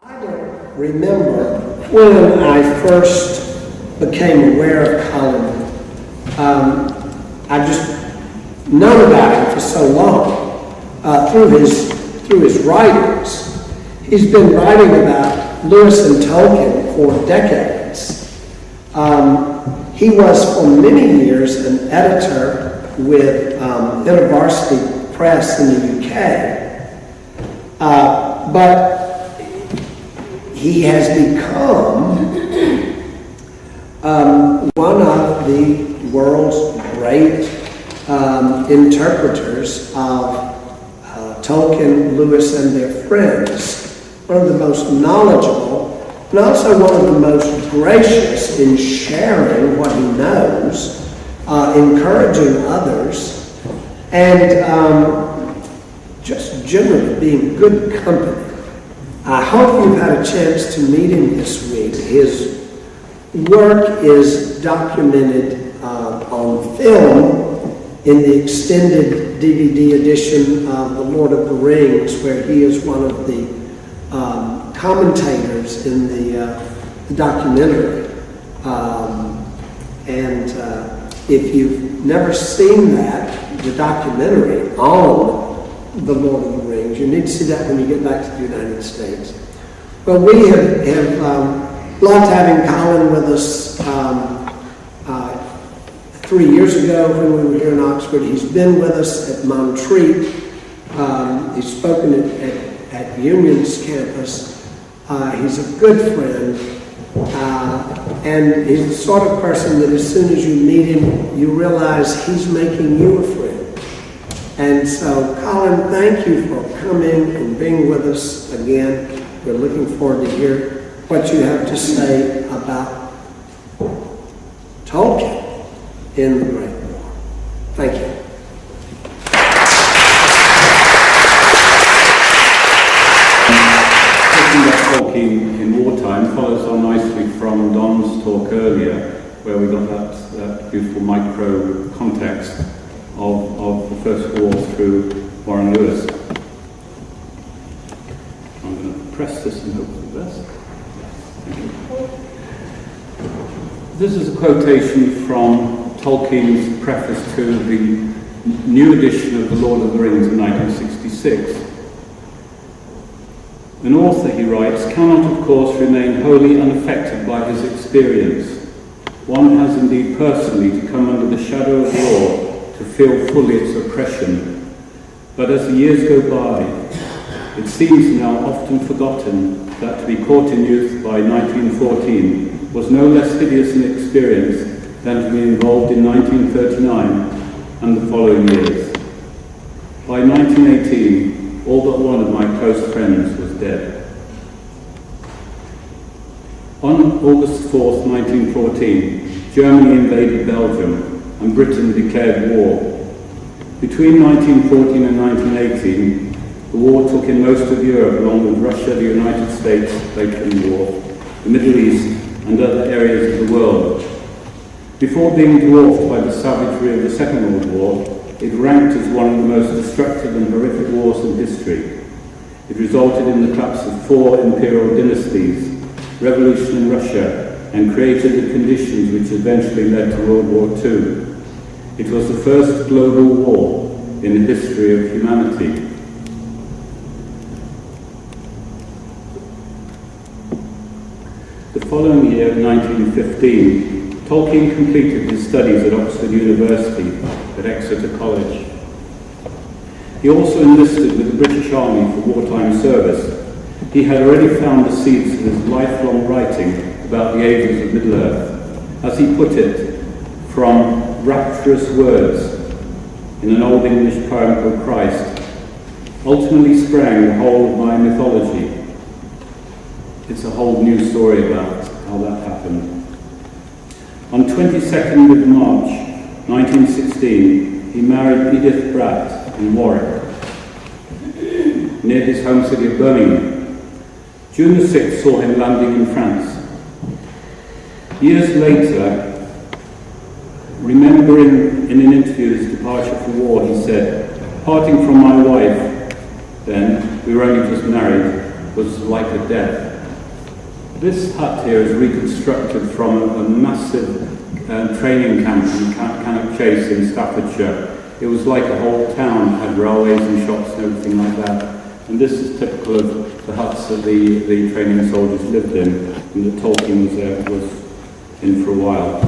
I don't remember when I first became aware of Colin. I've just known about him for so long through his writings. He's been writing about Lewis and Tolkien for decades. He was for many years an editor with InterVarsity Press in the UK, but he has become one of the world's great interpreters of Tolkien, Lewis, and their friends. One of the most knowledgeable, and also one of the most gracious in sharing what he knows, encouraging others, and just generally being good company. I hope you've had a chance to meet him this week. His work is documented on film in the extended DVD edition of The Lord of the Rings, where he is one of the commentators in the documentary. And if you've never seen that, the documentary on The Lord of the Rings, you need to see that when you get back to the United States. Well, we have loved having Colin with us 3 years ago when we were here in Oxford. He's been with us at Montreat. He's spoken at Union's campus. He's a good friend, and he's the sort of person that as soon as you meet him, you realize he's making you a friend. And so, Colin, thank you for coming and being with us again. We're looking forward to hear what you have to say about Tolkien in the Great War. Thank you. Tolkien in wartime follows on nicely from Don's talk earlier, where we got that beautiful micro context of the First War through Warren Lewis. I'm going to press this and hope for the best. Thank you. This is a quotation from Tolkien's preface to the new edition of The Lord of the Rings in 1966. An author, he writes, cannot of course remain wholly unaffected by his experience. One has indeed personally to come under the shadow of war to feel fully its oppression. But as the years go by, it seems now often forgotten that to be caught in youth by 1914 was no less hideous an experience than to be involved in 1939 and the following years. By 1918, all but one of my close friends was dead. On August 4th, 1914, Germany invaded Belgium and Britain declared war. Between 1914 and 1918, the war took in most of Europe along with Russia, the United States, later in the war, the Middle East, and other areas of the world. Before being dwarfed by the savagery of the Second World War, it ranked as one of the most destructive and horrific wars in history. It resulted in the collapse of 4 imperial dynasties, revolution in Russia, and created the conditions which eventually led to World War II. It was the first global war in the history of humanity. The following year, 1915, Tolkien completed his studies at Oxford University at Exeter College. He also enlisted with the British Army for wartime service. He had already found the seeds of his lifelong writing about the ages of Middle-earth. As he put it, from rapturous words in an Old English poem called Christ, ultimately sprang the whole of my mythology. It's a whole new story about how that happened. On 22nd of March, 1916, he married Edith Bratt in Warwick, near his home city of Birmingham. June the 6th saw him landing in France. Years later, remembering in an interview his departure for war, he said, "Parting from my wife then, we were only just married, was like a death. This hut here is reconstructed from a massive training camp in Cannock Chase in Staffordshire. It was like a whole town, had railways and shops and everything like that. And this is typical of the huts that the training soldiers lived in, and that Tolkien was in for a while.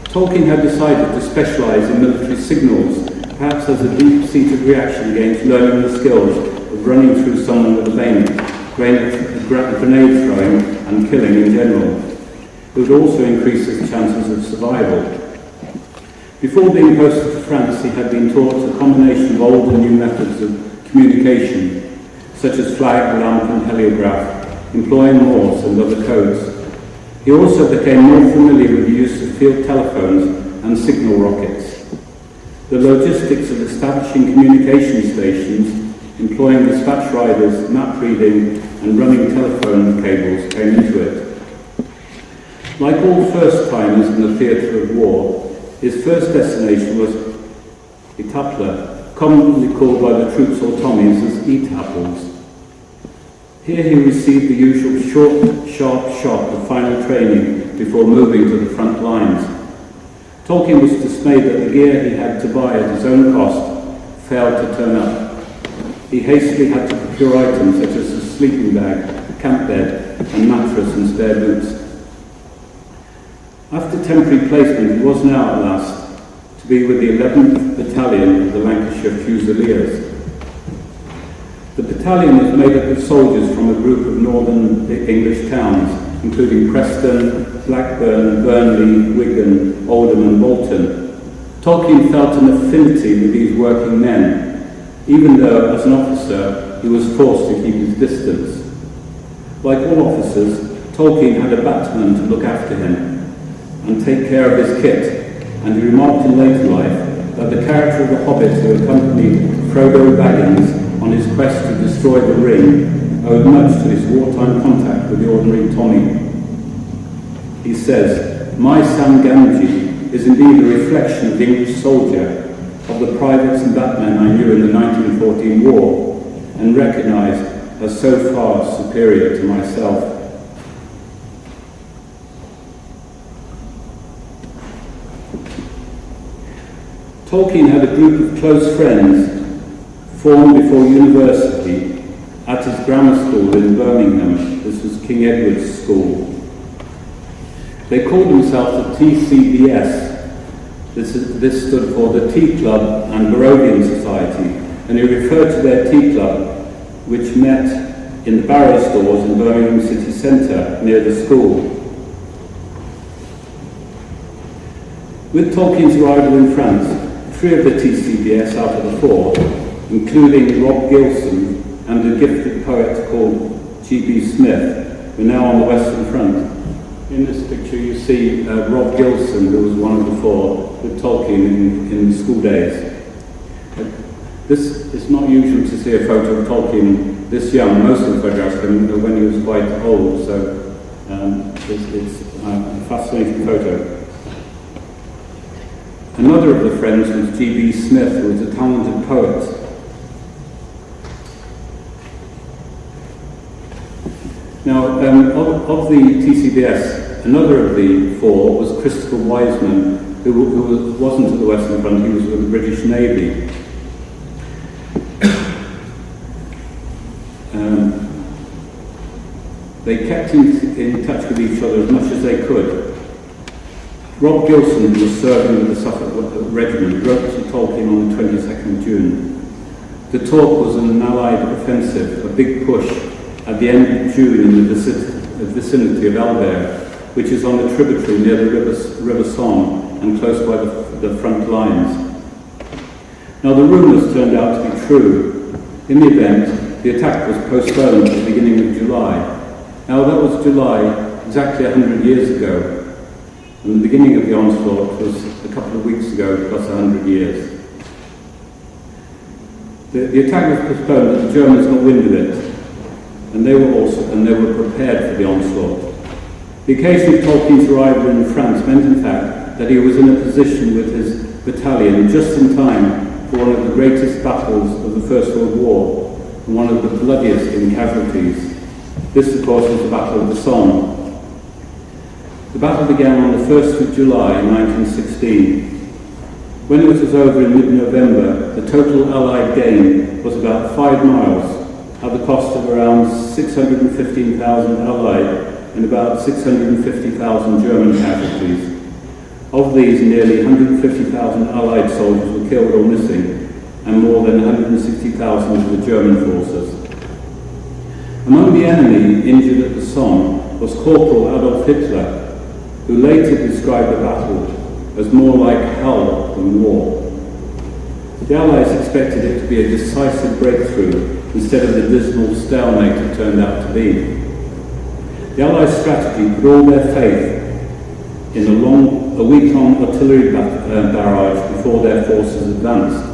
Tolkien had decided to specialise in military signals, perhaps as a deep-seated reaction against learning the skills of running through someone with a grenade throwing and killing in general. It would also increase his chances of survival. Before being posted to France, he had been taught a combination of old and new methods of communication, such as flag, lamp and heliograph, employing Morse and other codes. He also became more familiar with the use of field telephones and signal rockets. The logistics of establishing communication stations, employing dispatch riders, map reading and running telephone cables came into it. Like all first-timers in the theatre of war, his first destination was Etaples, commonly called by the troops or Tommies as Etaples. Here he received the usual short, sharp shock of final training before moving to the front lines. Tolkien was dismayed that the gear he had to buy at his own cost failed to turn up. He hastily had to procure items such as a sleeping bag, camp bed, and mattress and spare boots. After temporary placement, he was now at last to be with the 11th Battalion of the Lancashire Fusiliers. The battalion was made up of soldiers from a group of northern English towns, including Preston, Blackburn, Burnley, Wigan, Oldham and Bolton. Tolkien felt an affinity with these working men, even though, as an officer, he was forced to keep his distance. Like all officers, Tolkien had a batman to look after him and take care of his kit, and he remarked in later life that the character of the Hobbit who accompanied Frodo Baggins on his quest to destroy the ring owed much to his wartime contact with the ordinary Tommy. He says, "My Sam Gamgee is indeed a reflection of the English soldier, of the privates and batmen I knew in the 1914 war, and recognised as so far superior to myself." Tolkien had a group of close friends formed before university at his grammar school in Birmingham. This was King Edward's School. They called themselves the TCBS. This stood for the Tea Club and Barodian Society, and he referred to their tea club, which met in the Barrow Stores in Birmingham city centre near the school. With Tolkien's arrival in France, 3 of the TCBS out of the 4, including Rob Gilson and a gifted poet called G.B. Smith, were now on the Western Front. In this picture you see Rob Gilson, who was one of the 4, with Tolkien in school days. This is not usual to see a photo of Tolkien this young. Most of the photographs of him when he was quite old, so it's a fascinating photo. Another of the friends was G.B. Smith, who was a talented poet. Now, of the TCBS, another of the 4 was Christopher Wiseman, who wasn't at the Western Front, he was with the British Navy. They kept in touch with each other as much as they could. Rob Gilson, who was serving with the Suffolk Regiment, wrote to Tolkien on the 22nd of June. The talk was an Allied offensive, a big push, at the end of June in the vicinity of Albert, which is on the tributary near the River Somme and close by the front lines. Now the rumours turned out to be true. In the event, the attack was postponed to the beginning of July. Now that was July, exactly 100 years ago. And the beginning of the onslaught was a couple of weeks ago, plus 100 years. The attack was postponed, but the Germans got wind of it, and they were prepared for the onslaught. The occasion of Tolkien's arrival in France meant, in fact, that he was in a position with his battalion just in time for one of the greatest battles of the First World War, and one of the bloodiest in casualties. This, of course, was the Battle of the Somme. The battle began on the 1st of July 1916. When it was over in mid-November, the total Allied gain was about 5 miles, at the cost of around 615,000 Allied and about 650,000 German casualties. Of these, nearly 150,000 Allied soldiers were killed or missing, and more than 160,000 of the German forces. Among the enemy injured at the Somme was Corporal Adolf Hitler, who later described the battle as more like hell than war. The Allies expected it to be a decisive breakthrough instead of the dismal stalemate it turned out to be. The Allies' strategy put all their faith in a week-long artillery barrage before their forces advanced.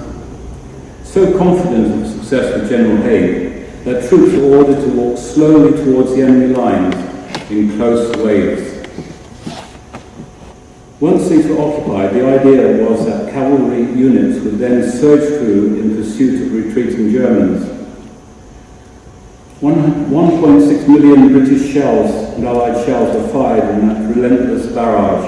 So confident of success with General Haig that troops were ordered to walk slowly towards the enemy lines in close waves. Once these were occupied, the idea was that cavalry units would then surge through in pursuit of retreating Germans. 1.6 million British shells and Allied shells were fired in that relentless barrage.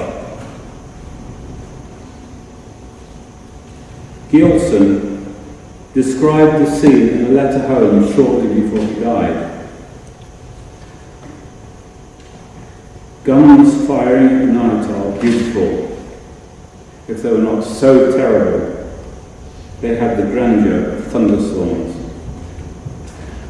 Gilson described the scene in a letter home shortly before he died. Guns firing at night are beautiful. If they were not so terrible, they had the grandeur of thunderstorms.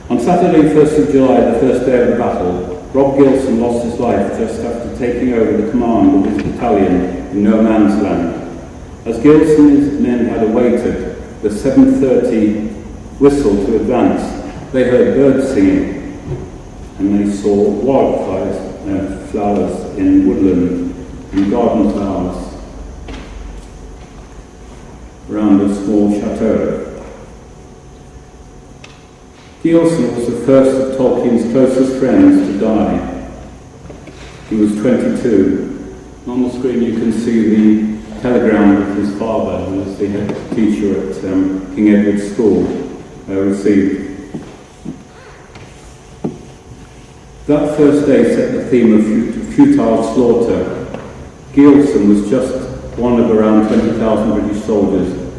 On Saturday, 1st of July, the first day of the battle, Rob Gilson lost his life just after taking over the command of his battalion in no man's land. As Gilson and his men had awaited the 7:30 whistle to advance, they heard birds singing, and they saw wildflowers in woodland and garden flowers around a small chateau. Gilson was the first of Tolkien's closest friends to die. He was 22. On the screen you can see the telegram that his father, who was the head teacher at King Edward's School, received. That first day set the theme of futile slaughter. Gilson was just one of around 20,000 British soldiers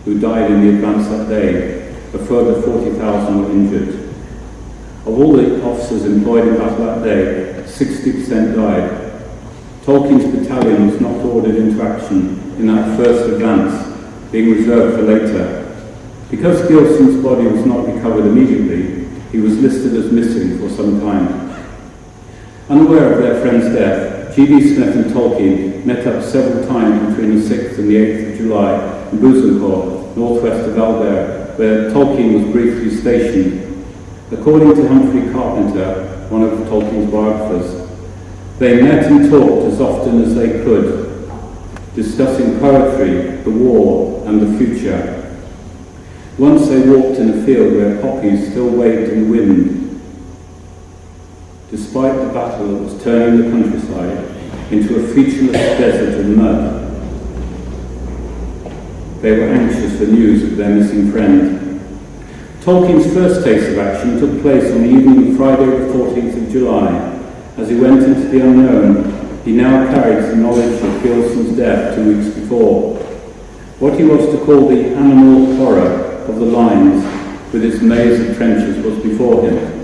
who died in the advance that day. A further 40,000 were injured. Of all the officers employed in battle that day, 60% died. Tolkien's battalion was not ordered into action in that first advance, being reserved for later. Because Gilson's body was not recovered immediately, he was listed as missing for some time. Unaware of their friend's death, G.D. Smith and Tolkien met up several times between the 6th and the 8th of July in Bouzencourt, northwest of Albert, where Tolkien was briefly stationed. According to Humphrey Carpenter, one of Tolkien's biographers, they met and talked as often as they could, discussing poetry, the war, and the future. Once they walked in a field where poppies still waved in the wind. Despite the battle that was turning the countryside into a featureless desert of mud, they were anxious for news of their missing friend. Tolkien's first taste of action took place on the evening of Friday the 14th of July. As he went into the unknown, he now carried the knowledge of Gilson's death 2 weeks before. What he was to call the animal horror of the lines with its maze of trenches was before him.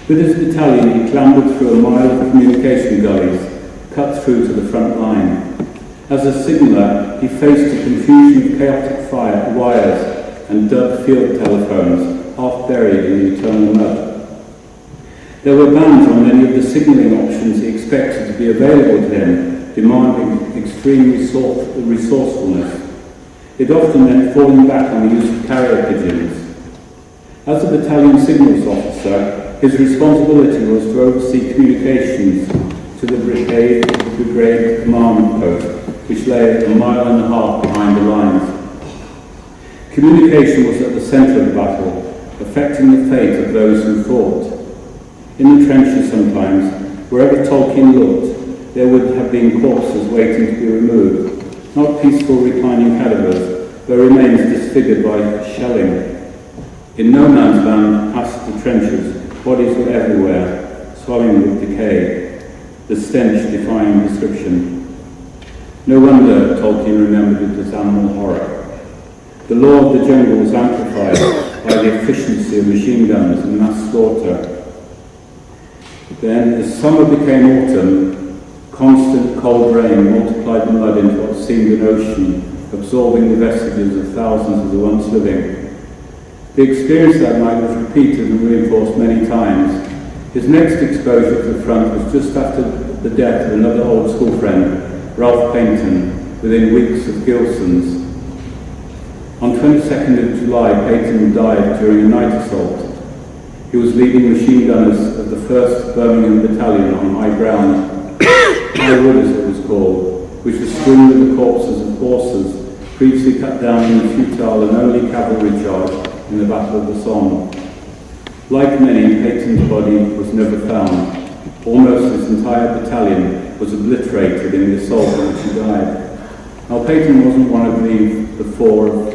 With his battalion, he clambered through a mile of communication gullies, cut through to the front line. As a signaller, he faced a confusion of chaotic wires and dug field telephones, half buried in the eternal mud. There were bans on many of the signalling options he expected to be available to him, demanding extreme resourcefulness. It often meant falling back on the use of carrier pigeons. As a battalion signals officer, his responsibility was to oversee communications to the brigade command post, which lay a mile and a half behind the lines. Communication was at the centre of the battle, affecting the fate of those who fought. In the trenches sometimes, wherever Tolkien looked, there would have been corpses waiting to be removed, not peaceful reclining cadavers, but remains disfigured by shelling. In no man's land past the trenches, bodies were everywhere, swelling with decay, the stench defying description. No wonder Tolkien remembered it as animal horror. The law of the jungle was amplified by the efficiency of machine guns and mass slaughter. Then, as summer became autumn, constant cold rain multiplied the mud into what seemed an ocean, absorbing the vestiges of thousands of the once living. The experience that night was repeated and reinforced many times. His next exposure to the front was just after the death of another old school friend, Ralph Payton, within weeks of Gilson's. On 22nd of July, Payton died during a night assault. He was leading machine gunners of the 1st Birmingham Battalion on high ground, High Wood as it was called, which was strewn with the corpses of horses previously cut down in the futile and only cavalry charge in the Battle of the Somme. Like many, Payton's body was never found. Almost his entire battalion was obliterated in the assault in which he died. Now, Payton wasn't one of the four of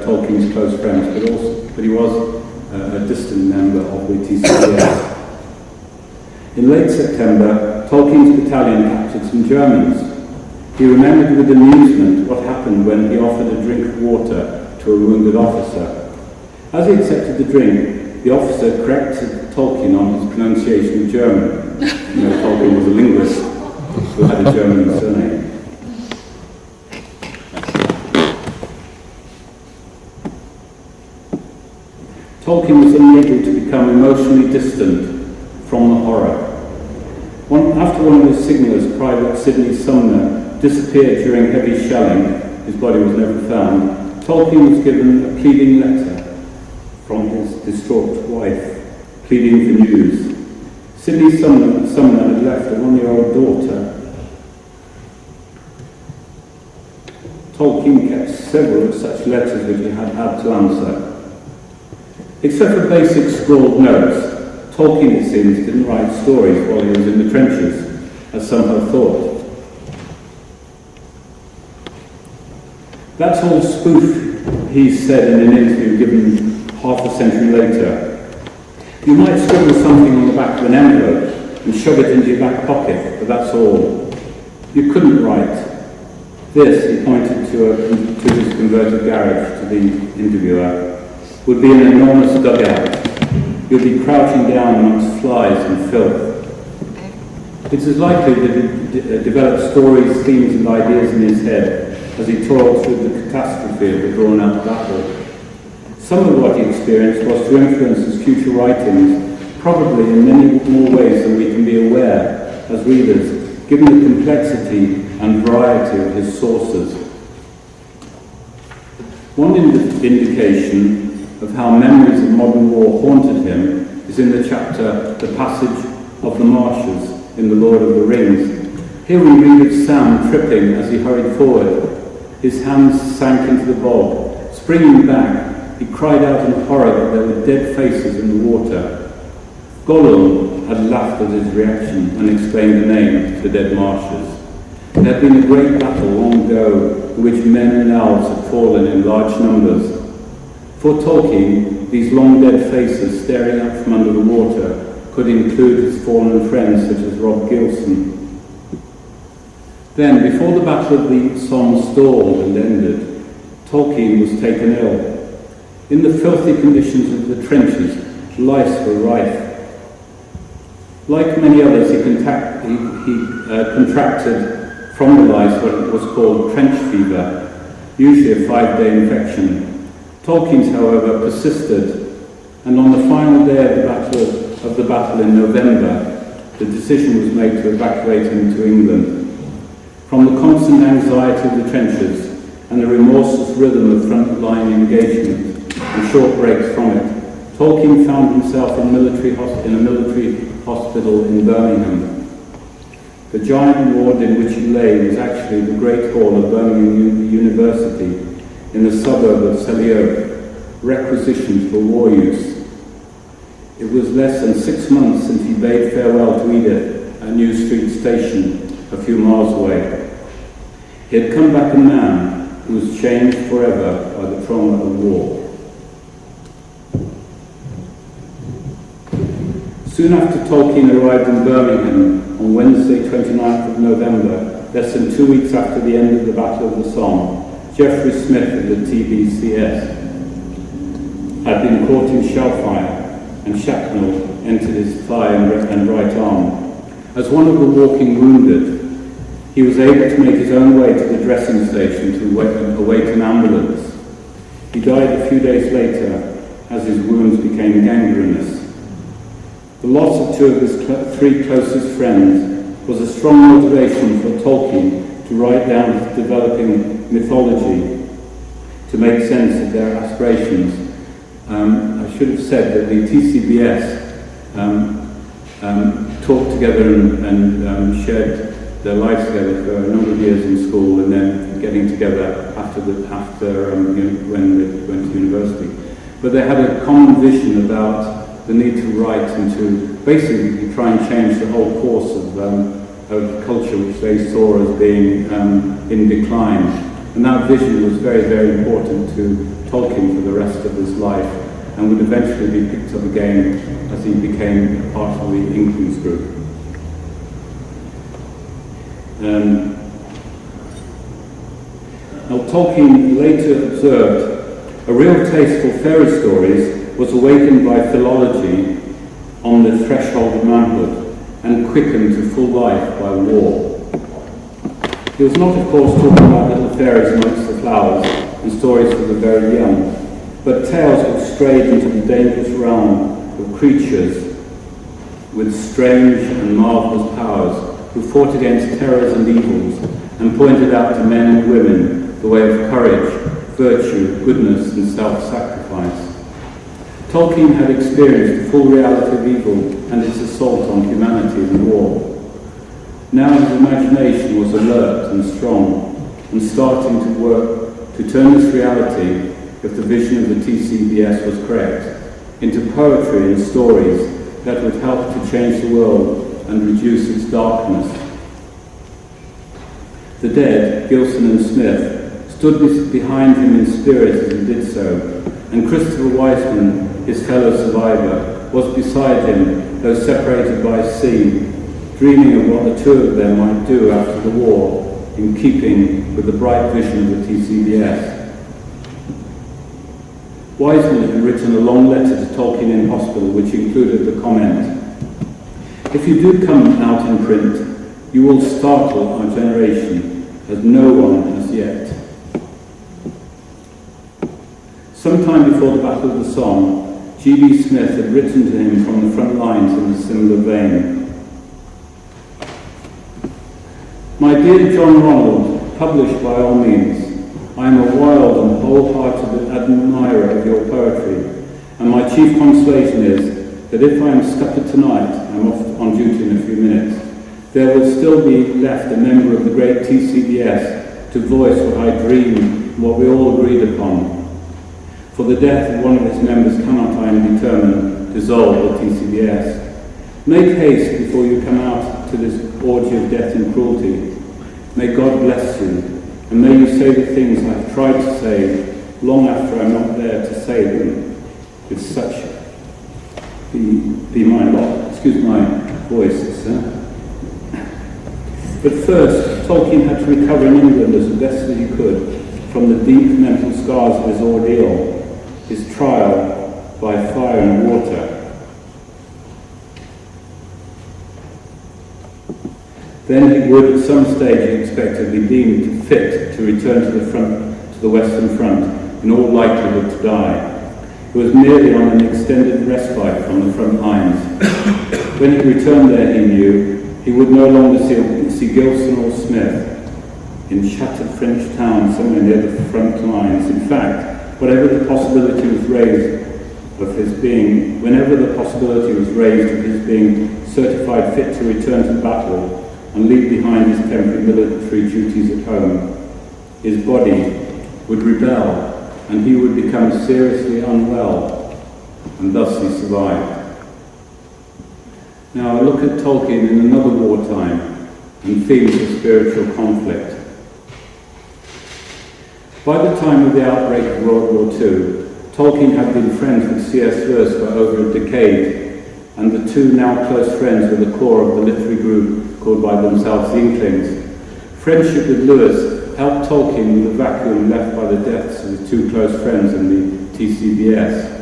Tolkien's close friends, but he was a distant member of the TCDS. In late September, Tolkien's battalion captured some Germans. He remembered with amusement what happened when he offered a drink of water to a wounded officer. As he accepted the drink, the officer corrected Tolkien on his pronunciation of German. You know, Tolkien was a linguist who had a German surname. Tolkien was unable to become emotionally distant from the horror. After one of his signallers, Private Sidney Sumner, disappeared during heavy shelling, his body was never found, Tolkien was given a pleading letter from his distraught wife, pleading for news. Sidney Sumner had left a 1-year-old daughter. Tolkien kept several of such letters which he had had to answer. Except for basic scrawled notes, Tolkien, it seems, didn't write stories while he was in the trenches, as some have thought. That's all spoof, he said in an interview given half a century later. You might scribble something on the back of an envelope and shove it into your back pocket, but that's all. You couldn't write. This, he pointed to his converted garage to the interviewer, would be an enormous dugout. You'll be crouching down amongst flies and filth. It's as likely that he developed stories, themes and ideas in his head as he toiled through the catastrophe of the drawn-out battle. Some of what he experienced was to influence his future writings, probably in many more ways than we can be aware as readers, given the complexity and variety of his sources. One indication of how memories of modern war haunted him is in the chapter The Passage of the Marshes in The Lord of the Rings. Here we read of Sam tripping as he hurried forward. His hands sank into the bog. Springing back, he cried out in horror that there were dead faces in the water. Gollum had laughed at his reaction and explained the name, the Dead Marshes. There had been a great battle long ago in which men and elves had fallen in large numbers. For Tolkien, these long dead faces staring up from under the water could include his fallen friends such as Rob Gilson. Then, before the Battle of the Somme stalled and ended, Tolkien was taken ill. In the filthy conditions of the trenches, lice were rife. Like many others, he contracted from the lice what was called trench fever, usually a 5-day infection. Tolkien's, however, persisted, and on the final day of the battle in November, the decision was made to evacuate him to England. From the constant anxiety of the trenches and the remorseless rhythm of front-line engagement and short breaks from it, Tolkien found himself in a military hospital in Birmingham. The giant ward in which he lay was actually the Great Hall of Birmingham University, in the suburb of Selly, requisitioned for war use. It was less than 6 months since he bade farewell to Edith at New Street Station, a few miles away. He had come back a man who was changed forever by the trauma of war. Soon after Tolkien arrived in Birmingham on Wednesday 29th of November, less than 2 weeks after the end of the Battle of the Somme, Geoffrey Smith of the TBCS had been caught in shellfire, and shrapnel entered his thigh and right arm. As one of the walking wounded, he was able to make his own way to the dressing station to await an ambulance. He died a few days later as his wounds became gangrenous. The loss of two of his three closest friends was a strong motivation for Tolkien to write down his developing mythology to make sense of their aspirations. I should have said that the TCBS talked together and shared their lives together for a number of years in school, and then getting together after when they went to university. But they had a common vision about the need to write and to basically try and change the whole course of culture, which they saw as being in decline. And that vision was very, very important to Tolkien for the rest of his life, and would eventually be picked up again as he became part of the Inklings group. Now, Tolkien later observed, a real taste for fairy stories was awakened by philology on the threshold of manhood and quickened to full life by war. He was not, of course, talking about little fairies amongst the flowers and stories for the very young, but tales which strayed into the dangerous realm of creatures with strange and marvellous powers, who fought against terrors and evils and pointed out to men and women the way of courage, virtue, goodness and self-sacrifice. Tolkien had experienced the full reality of evil and its assault on humanity in war. Now his imagination was alert and strong and starting to work to turn this reality, if the vision of the TCBS was correct, into poetry and stories that would help to change the world and reduce its darkness. The dead, Gilson and Smith, stood behind him in spirit as he did so, and Christopher Wiseman, his fellow survivor, was beside him, though separated by sea, dreaming of what the two of them might do after the war, in keeping with the bright vision of the TCBS. Wiseman had written a long letter to Tolkien in hospital, which included the comment, "If you do come out in print, you will startle our generation, as no one has yet." Sometime before the Battle of the Somme, G.B. Smith had written to him from the front lines in a similar vein. "My dear John Ronald, publish by all means. I am a wild and wholehearted admirer of your poetry, and my chief consolation is that if I am scuppered tonight, I'm off on duty in a few minutes, there will still be left a member of the great TCBS to voice what I dreamed, what we all agreed upon. For the death of one of its members cannot, I am determined, dissolve the TCBS. Make haste before you come out to this orgy of death and cruelty. May God bless you, and may you say the things I have tried to say long after I'm not there to say them. With such be my lot." Excuse my voice, sir. But first, Tolkien had to recover in England as best as he could from the deep mental scars of his ordeal, his trial by fire and water. Then he would at some stage, he expected, be deemed fit to return to the Western Front, in all likelihood to die. He was merely on an extended respite from the front lines. When he returned there, he knew, he would no longer see Gilson or Smith in shattered French towns somewhere near the front lines. In fact, whenever the possibility was raised of his being certified fit to return to battle and leave behind his temporary military duties at home, his body would rebel and he would become seriously unwell, and thus he survived. Now I look at Tolkien in another wartime and themes of spiritual conflict. By the time of the outbreak of World War II, Tolkien had been friends with C.S. Lewis for over a decade, and the two now close friends were the core of the literary group called by themselves the Inklings. Friendship with Lewis helped Tolkien with the vacuum left by the deaths of his two close friends in the TCBS.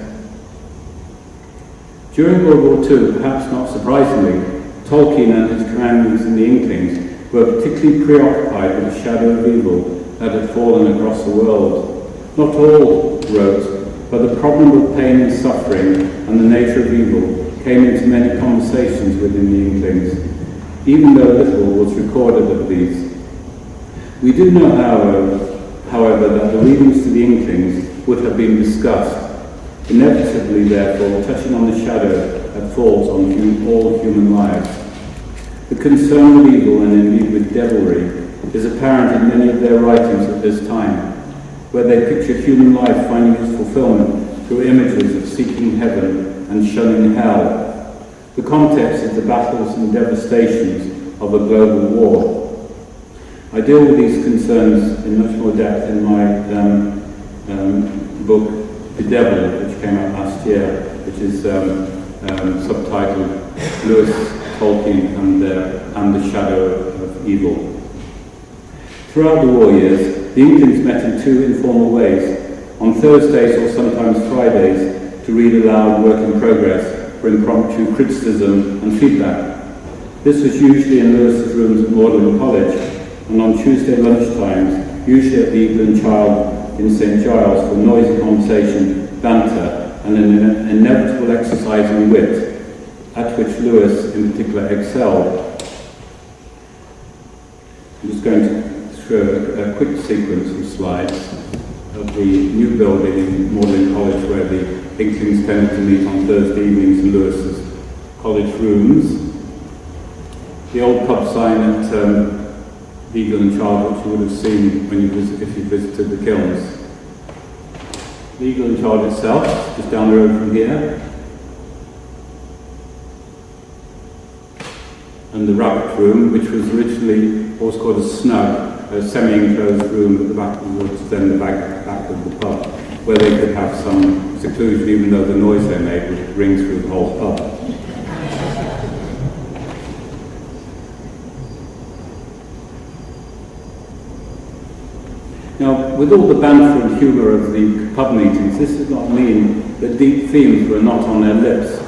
During World War II, perhaps not surprisingly, Tolkien and his companions in the Inklings were particularly preoccupied with the shadow of evil that had fallen across the world. Not all wrote, but the problem of pain and suffering and the nature of evil came into many conversations within the Inklings, even though little was recorded of these. We do know, however, that the readings to the Inklings would have been discussed, inevitably therefore touching on the shadow that falls on all human lives. The concern with evil and indeed with devilry is apparent in many of their writings at this time, where they picture human life finding its fulfillment through images of seeking heaven and shunning hell. The context is the battles and devastations of a global war. I deal with these concerns in much more depth in my book, The Devil, which came out last year, which is subtitled Lewis, Tolkien and the Shadow of Evil. Throughout the war years, the Inklings met in two informal ways, on Thursdays or sometimes Fridays, to read aloud work in progress for impromptu criticism and feedback. This was usually in Lewis's rooms at Magdalen College, and on Tuesday lunchtimes, usually at the Eagle and Child in St. Giles, for noisy conversation, banter, and an inevitable exercise in wit, at which Lewis in particular excelled. I'm just going to throw a quick sequence of slides of the new building in Magdalen College where the Inklings tended to meet on Thursday evenings in Lewis's college rooms. The old pub sign at the Eagle and Child, which you would have seen when if you visited the kilns. The Eagle and Child itself, just down the road from here. And the Rabbit Room, which was originally what was called a snug, a semi-enclosed room at the back of the woods, then the back of the pub, where they could have some seclusion, even though the noise they made would ring through the whole pub. Now, with all the banter and humour of the pub meetings, this does not mean that deep themes were not on their lips.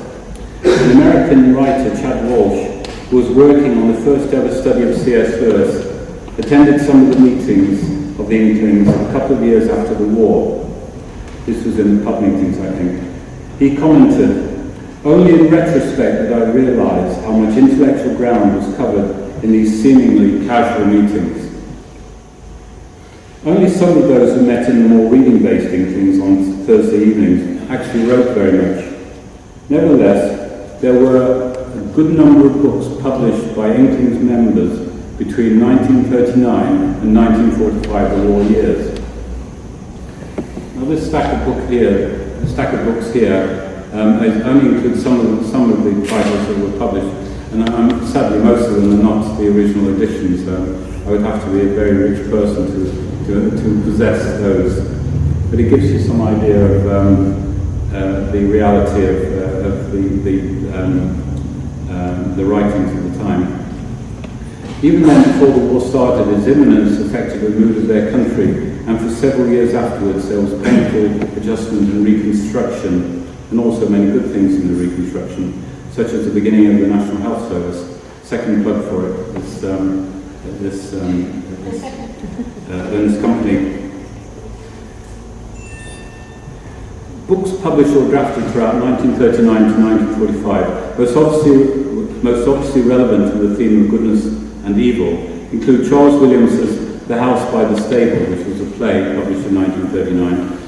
An American writer, Chad Walsh, who was working on the first ever study of C.S. Lewis, attended some of the meetings of the Inklings a couple of years after the war. This was in the pub meetings, I think. He commented, "Only in retrospect did I realise how much intellectual ground was covered in these seemingly casual meetings. Only some of those who met in the more reading-based Inklings on Thursday evenings actually wrote very much. Nevertheless, there were a good number of books published by Inklings members between 1939 and 1945, the war years." Now this stack of books here only includes some of the titles that were published, and sadly most of them are not the original editions. I would have to be a very rich person to possess those, but it gives you some idea of the reality of the writings of the time. Even then, before the war started, his imminence affected the mood of their country, and for several years afterwards there was painful adjustment and reconstruction, and also many good things in the reconstruction, such as the beginning of the National Health Service. Second plug for it, this Ernst Company. Books published or drafted throughout 1939 to 1945, most obviously relevant to the theme of goodness and evil, include Charles Williams's The House by the Stable, which was a play published in 1939,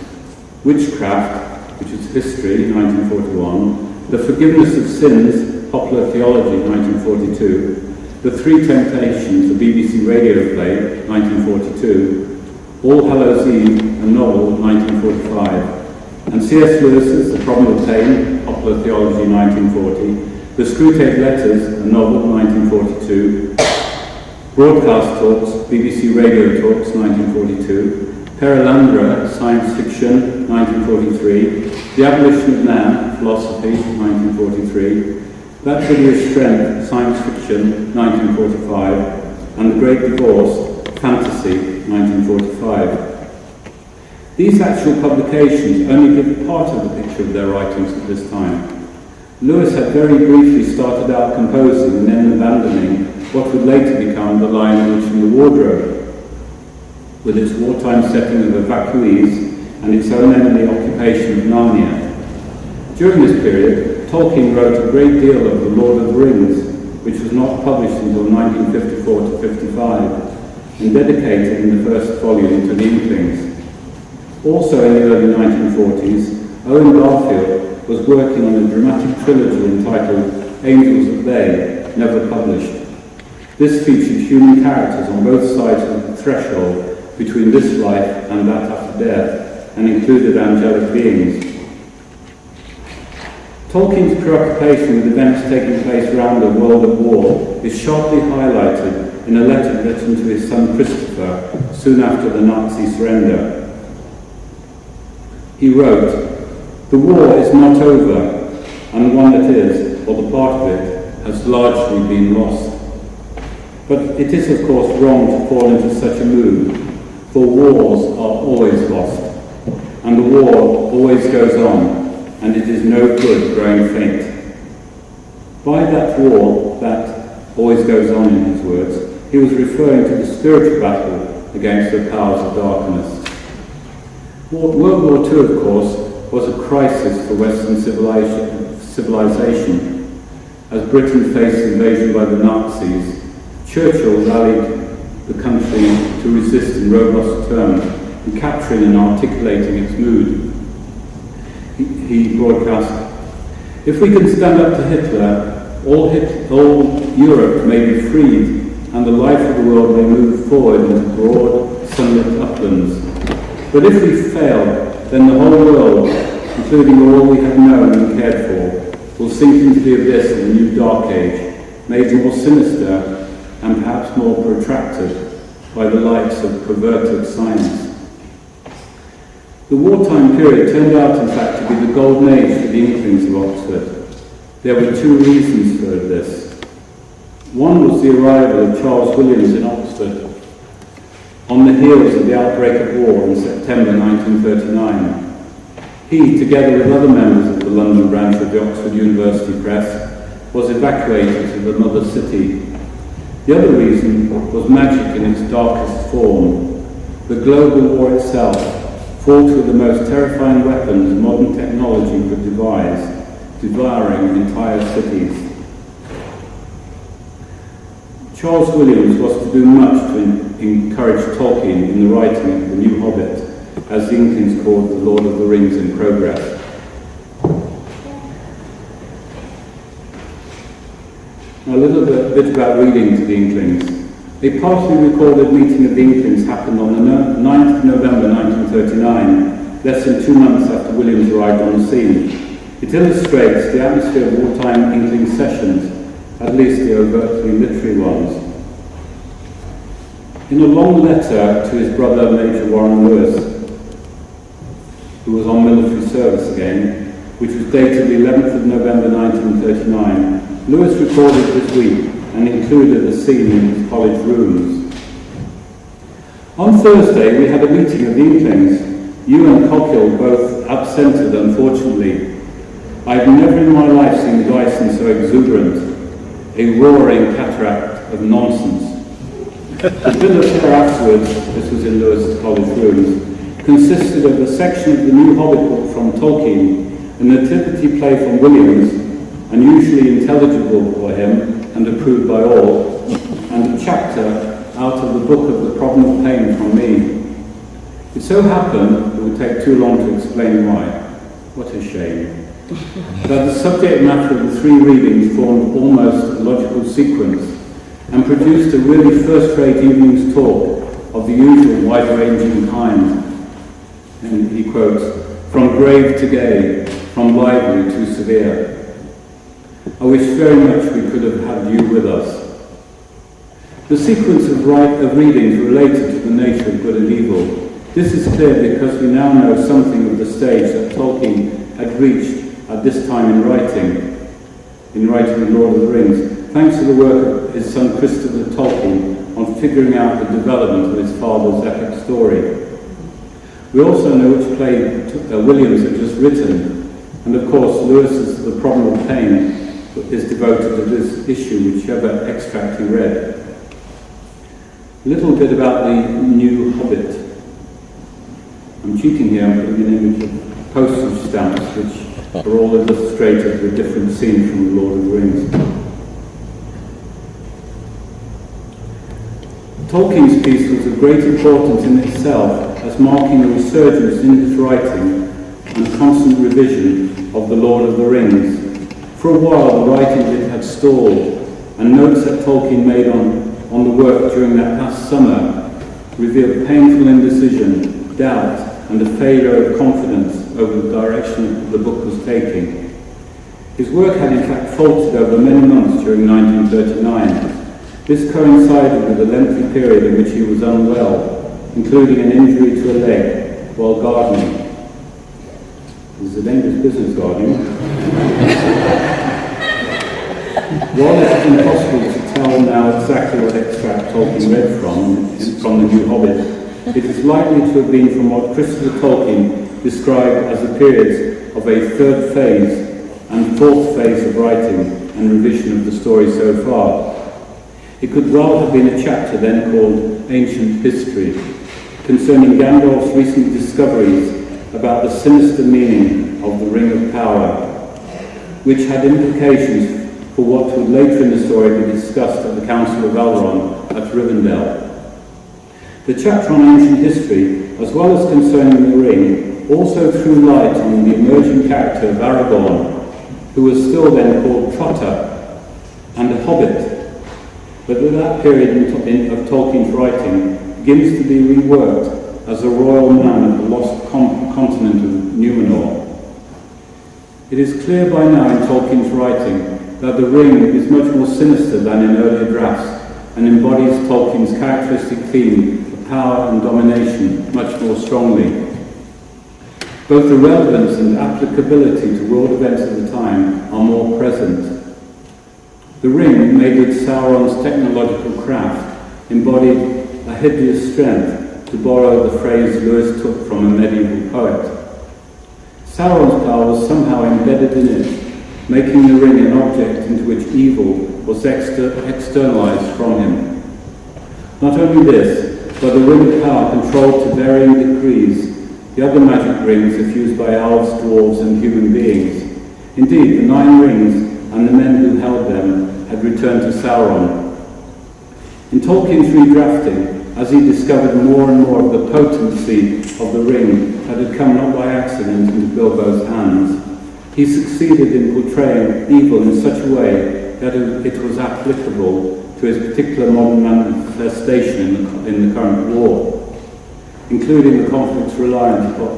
Witchcraft, which is history, 1941, The Forgiveness of Sins, popular theology, 1942, The Three Temptations, a BBC radio play, 1942, All Hallows Eve, a novel, 1945, and C.S. Lewis's The Problem of Pain, popular theology, 1940, The Screwtape Letters, a novel, 1942, Broadcast Talks, BBC Radio Talks, 1942, Perelandra, Science Fiction, 1943, The Abolition of Man, Philosophy, 1943, That Hideous Strength, Science Fiction, 1945, and The Great Divorce, Fantasy, 1945. These actual publications only give part of the picture of their writings at this time. Lewis had very briefly started out composing and then abandoning what would later become The Lion, the Witch and the Wardrobe, with its wartime setting of evacuees and its own enemy occupation of Narnia. During this period, Tolkien wrote a great deal of The Lord of the Rings, which was not published until 1954 to 55, and dedicated in the first volume to the Inklings. Also in the early 1940s, Owen Garfield was working on a dramatic trilogy entitled Angels at Bay, never published. This featured human characters on both sides of the threshold between this life and that after death, and included angelic beings. Tolkien's preoccupation with events taking place around the world at war is sharply highlighted in a letter written to his son Christopher soon after the Nazi surrender. He wrote, "The war is not over, and the one that is, or the part of it, has largely been lost. But it is of course wrong to fall into such a mood, for wars are always lost, and the war always goes on, and it is no good growing faint." By that war, that always goes on in his words, he was referring to the spiritual battle against the powers of darkness. World War II, of course, was a crisis for Western civilization. As Britain faced invasion by the Nazis, Churchill rallied the country to resist in robust terms, in capturing and articulating its mood. He broadcast, "If we can stand up to Hitler, all Europe may be freed, and the life of the world may move forward into broad, sunlit uplands. But if we fail, then the whole world, including all we have known and cared for, will sink into the abyss of a new dark age, made more sinister and perhaps more protracted by the lights of perverted science." The wartime period turned out, in fact, to be the golden age for the Inklings of Oxford. There were two reasons for this. One was the arrival of Charles Williams in Oxford on the heels of the outbreak of war in September 1939. He, together with other members of the London branch of the Oxford University Press, was evacuated to the mother city. The other reason was magic in its darkest form. The global war itself, fought with the most terrifying weapons modern technology could devise, devouring entire cities. Charles Williams was to do much to encourage Tolkien in the writing of The New Hobbit, as the Inklings called The Lord of the Rings in progress. Now, a little bit about reading to the Inklings. A partially recorded meeting of the Inklings happened on the 9th of November 1939, less than 2 months after Williams arrived on the scene. It illustrates the atmosphere of wartime Inkling sessions, at least the overtly literary ones. In a long letter to his brother Major Warren Lewis, who was on military service again, which was dated the 11th of November 1939, Lewis recorded this week and included a scene in his college rooms. "On Thursday we had a meeting of the Inklings. You and Cockhill both absented, unfortunately. I've never in my life seen Dyson so exuberant, a roaring cataract of nonsense." The bill of fare afterwards, this was in Lewis's college rooms, consisted of a section of the New Hobbit book from Tolkien, a nativity play from Williams, unusually intelligible for him and approved by all, and a chapter out of the book of the Problem of Pain from me. It so happened, it would take too long to explain why, what a shame, that the subject matter of the three readings formed almost a logical sequence and produced a really first-rate evening's talk of the usual wide-ranging kind. And he quotes, "From grave to gay, from lively to severe. I wish very much we could have had you with us." The sequence of readings related to the nature of good and evil, This is clear because we now know something of the stage that Tolkien had reached at this time in writing The Lord of the Rings, thanks to the work of his son Christopher Tolkien on figuring out the development of his father's epic story. We also know which play Williams had just written, and of course Lewis's The Problem of Pain is devoted to this issue, whichever extract he read. A little bit about the new Hobbit. I'm cheating here, I'm putting an image of postage stamps which are all illustrated with different scenes from The Lord of the Rings. Tolkien's piece was of great importance in itself as marking a resurgence in his writing and constant revision of The Lord of the Rings. For a while the writing of it had stalled, and notes that Tolkien made on the work during that past summer revealed painful indecision, doubt, and a failure of confidence over the direction the book was taking. His work had in fact faltered over many months during 1939. This coincided with a lengthy period in which he was unwell, including an injury to a leg while gardening. This is a dangerous business, gardening. While it is impossible to tell now exactly what extract Tolkien read from The New Hobbit, it is likely to have been from what Christopher Tolkien described as the periods of a third phase and fourth phase of writing and revision of the story so far. It could rather have been a chapter then called Ancient History, concerning Gandalf's recent discoveries about the sinister meaning of the Ring of Power, which had implications for what would later in the story be discussed at the Council of Elrond at Rivendell. The chapter on ancient history, as well as concerning the ring, also threw light on the emerging character of Aragorn, who was still then called Trotter, and a hobbit. But that period of Tolkien's writing begins to be reworked as a royal man of the lost continent of Numenor. It is clear by now in Tolkien's writing that the ring is much more sinister than in earlier drafts and embodies Tolkien's characteristic theme of power and domination much more strongly. Both the relevance and applicability to world events of the time are more present. The ring, made with Sauron's technological craft, embodied a hideous strength, to borrow the phrase Lewis took from a medieval poet. Sauron's power was somehow embedded in it, making the ring an object into which evil was externalized from him. Not only this, but the ring of power controlled to varying degrees the other magic rings effused by elves, dwarves, and human beings. Indeed, the 9 rings and the men who held them had returned to Sauron. In Tolkien's redrafting, as he discovered more and more of the potency of the ring that had come not by accident into Bilbo's hands, he succeeded in portraying evil in such a way that it was applicable to his particular modern manifestation in the current war, including the conflicts reliant upon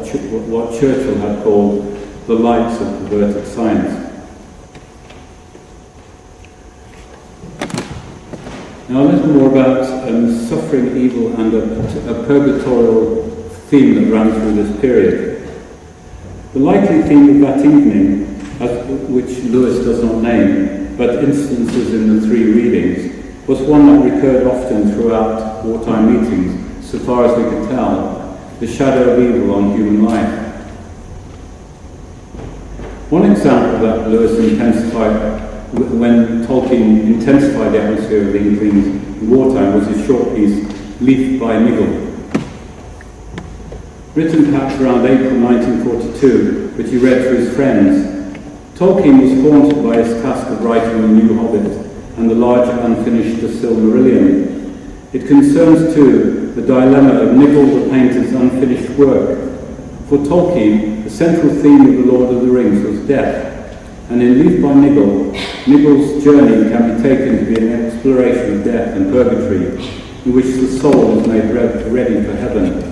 what Churchill had called the lights of perverted science. Now a little more about suffering, evil, and a purgatorial theme that ran through this period. The likely theme of that evening, which Lewis does not name, but instances in the 3 readings, was one that recurred often throughout wartime meetings, so far as we could tell, the shadow of evil on human life. One example that Lewis intensified when Tolkien intensified the atmosphere of the Inklings in wartime was his short piece, Leaf by Nigel. Written perhaps around April 1942, which he read to his friends, Tolkien was haunted by his task of writing The New Hobbit and the larger unfinished The Silmarillion. It concerns too the dilemma of Nigel the painter's unfinished work. For Tolkien, the central theme of The Lord of the Rings was death, and in Leaf by Nigel, Nigel's journey can be taken to be an exploration of death and purgatory, in which the soul is made ready for heaven.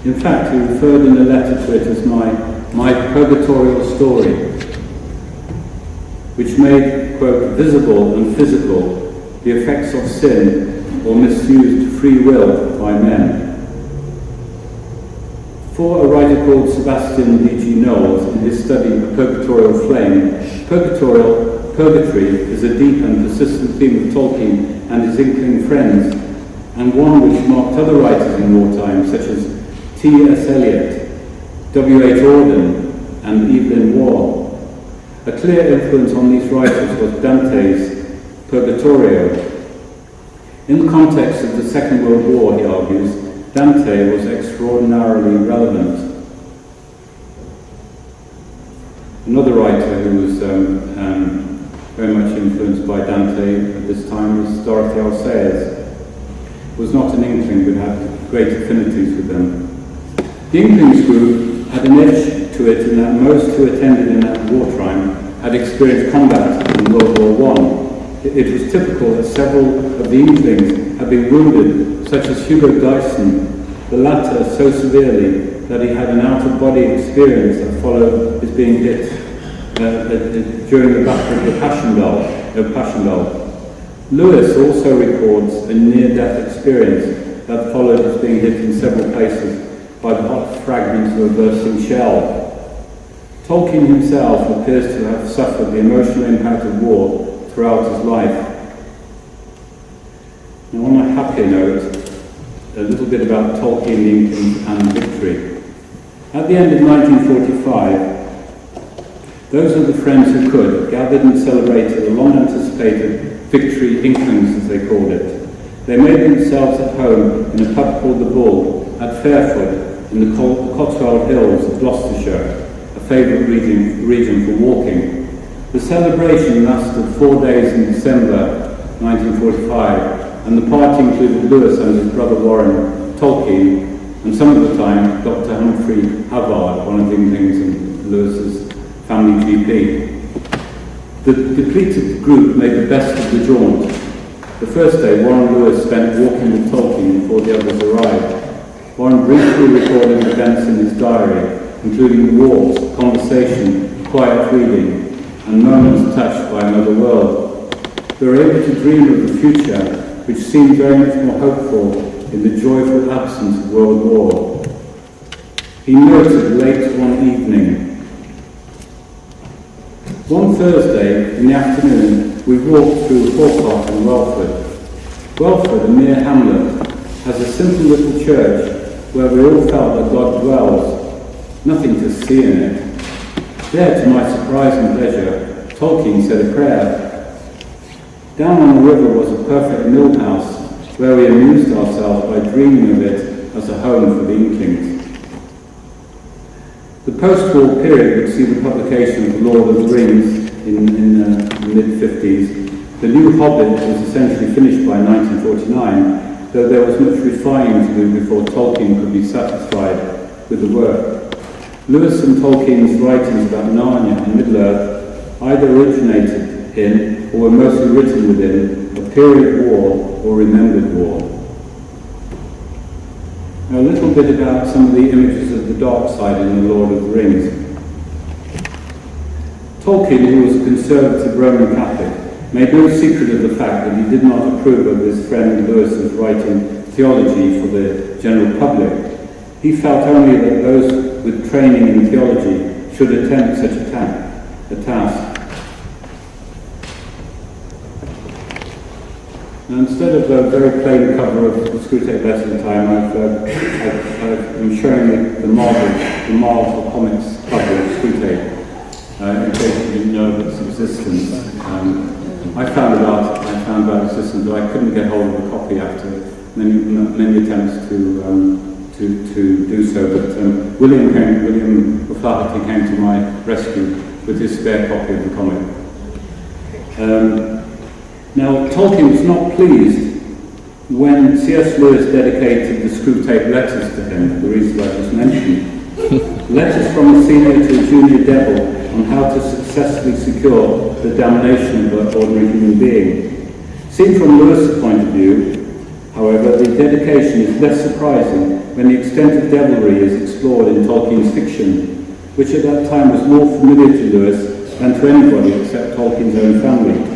In fact, he referred in a letter to it as my purgatorial story, which made, quote, visible and physical the effects of sin or misused free will by men. For a writer called Sebastian D.G. Knowles, in his study A Purgatorial Flame, purgatory is a deep and persistent theme of Tolkien and his Inkling friends, and one which marked other writers in wartime, such as T.S. Eliot, W.H. Auden, and Evelyn Waugh. A clear influence on these writers was Dante's Purgatorio. In the context of the Second World War, he argues, Dante was extraordinarily relevant. Another writer who was very much influenced by Dante at this time was Dorothy L. Sayers. Was not an Inkling, but had great affinities with them. The Inklings group had an edge to it in that most who attended in that wartime had experienced combat in World War I. It was typical that several of the Inklings had been wounded, such as Hugo Dyson, the latter so severely that he had an out-of-body experience that followed his being hit during the Battle of the Passchendaele. Lewis also records a near-death experience that followed his being hit in several places by the hot fragments of a bursting shell. Tolkien himself appears to have suffered the emotional impact of war throughout his life. Now, on a happier note, a little bit about Tolkien, Inklings, and victory. At the end of 1945, those of the friends who could gathered and celebrated a long-anticipated victory, Inklings as they called it. They made themselves at home in a pub called The Bull at Fairford in the Cotswold Hills of Gloucestershire, a favourite region for walking. The celebration lasted 4 days in December 1945, and the party included Lewis and his brother Warren, Tolkien, and some of the time Dr. Humphrey Havard, one of Inklings and Lewis's family GP. The depleted group made the best of the jaunt. The first day, Warren Lewis spent walking with Tolkien before the others arrived. Warren briefly recorded events in his diary, including walks, conversation, quiet reading, and moments touched by another world. We were able to dream of the future, which seemed very much more hopeful in the joyful absence of World War. He noted late one evening, one Thursday in the afternoon, we walked through Hawcroft and Welford. Welford, a mere hamlet, has a simple little church where we all felt that God dwells, nothing to see in it. There, to my surprise and pleasure, Tolkien said a prayer. Down on the river was a perfect mill house where we amused ourselves by dreaming of it as a home for the Inklings. The post-war period would see the publication of The Lord of the Rings in the mid-50s. The New Hobbit was essentially finished by 1949, though there was much refining to do before Tolkien could be satisfied with the work. Lewis and Tolkien's writings about Narnia and Middle-earth either originated in, or were mostly written within, a period war or remembered war. Now, a little bit about some of the images of the dark side in The Lord of the Rings. Tolkien, who was a conservative Roman Catholic, made no secret of the fact that he did not approve of his friend Lewis's writing theology for the general public. He felt only that those with training in theology should attempt such a task. Now, instead of a very plain cover of the Screwtape Lesson Time, I'm showing the Marvel Comics cover of Screwtape, in case you didn't know of its existence. I found about its existence, but I couldn't get hold of a copy after many attempts to do so. But William O'Flaherty came to my rescue with his spare copy of the comic. Now, Tolkien was not pleased when C.S. Lewis dedicated the Screwtape letters to him, for the reasons I just mentioned. Letters from a senior to a junior devil on how to successfully secure the damnation of an ordinary human being. Seen from Lewis' point of view, however, the dedication is less surprising when the extent of devilry is explored in Tolkien's fiction, which at that time was more familiar to Lewis than to anybody except Tolkien's own family.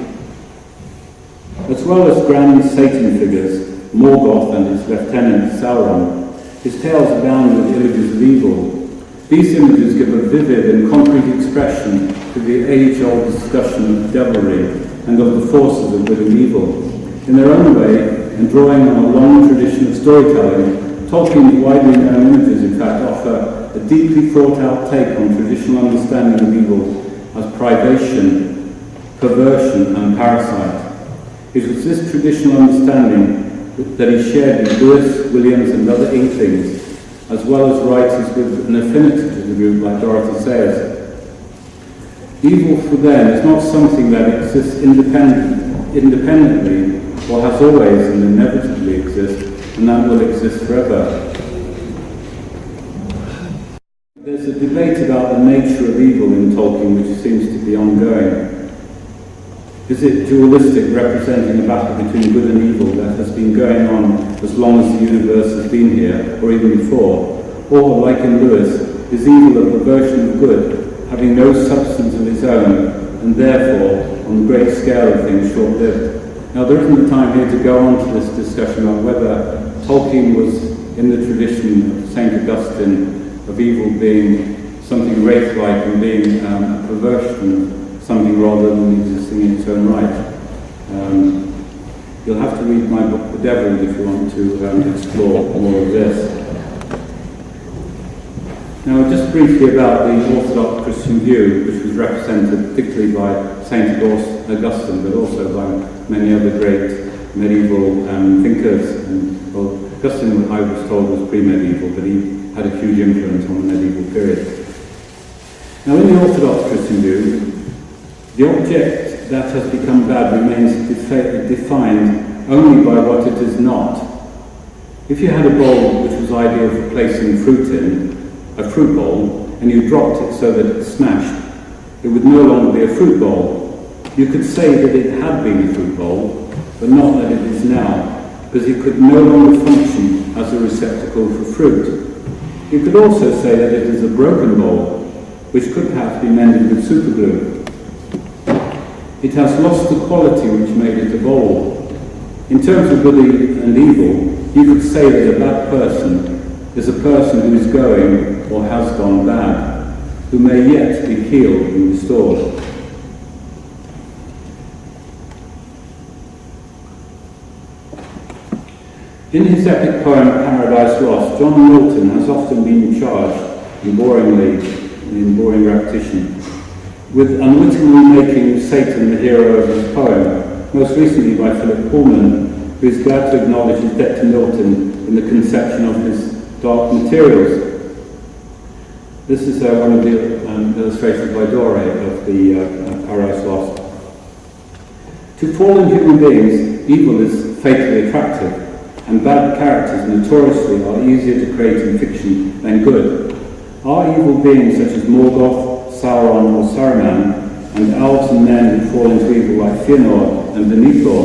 As well as grand Satan figures, Morgoth and his lieutenant Sauron, His tales abound with images of evil. These images give a vivid and concrete expression to the age-old discussion of devilry and of the forces of good and evil. In their own way, and drawing on a long tradition of storytelling, Tolkien's widely known images, in fact, offer a deeply thought-out take on traditional understanding of evil as privation, perversion, and parasite. It was this traditional understanding that he shared with Lewis, Williams, and other Inklings, as well as writers with an affinity to the group like Dorothy Sayers. Evil for them is not something that exists independently or has always and inevitably exist, and that will exist forever. There's a debate about the nature of evil in Tolkien which seems to be ongoing. Is it dualistic, representing a battle between good and evil that has been going on as long as the universe has been here, or even before? Or, like in Lewis, is evil a perversion of good, having no substance of its own, and therefore, on the great scale of things, short-lived? Now, there isn't time here to go on to this discussion about whether Tolkien was in the tradition of St. Augustine of evil being something wraith-like and being a perversion of something rather than existing in its own right. You'll have to read my book, The Devil, if you want to explore more of this. Now, just briefly about the Orthodox Christian view, which was represented particularly by St. Augustine, but also by many other great medieval thinkers. And, well, Augustine, I was told, was pre-medieval, but he had a huge influence on the medieval period. Now, in the Orthodox Christian view, the object that has become bad remains defined only by what it is not. If you had a bowl which was ideal for placing fruit in, a fruit bowl, and you dropped it so that it smashed, it would no longer be a fruit bowl. You could say that it had been a fruit bowl, but not that it is now, because it could no longer function as a receptacle for fruit. You could also say that it is a broken bowl, which could perhaps be mended with superglue. It has lost the quality which made it a bowl. In terms of good and evil, you could say that a bad person is a person who is going or has gone bad, who may yet be healed and restored. In his epic poem Paradise Lost, John Milton has often been charged, in boring repetition, with unwittingly making Satan the hero of his poem, most recently by Philip Pullman, who is glad to acknowledge his debt to Milton in the conception of his dark materials. This is one of the illustrations by Dore of the Paradise Lost. To fallen human beings, evil is fatally attractive, and bad characters notoriously are easier to create in fiction than good. Are evil beings such as Morgoth, Sauron or Saruman, and elves and men who fall into evil like Fëanor and Denethor,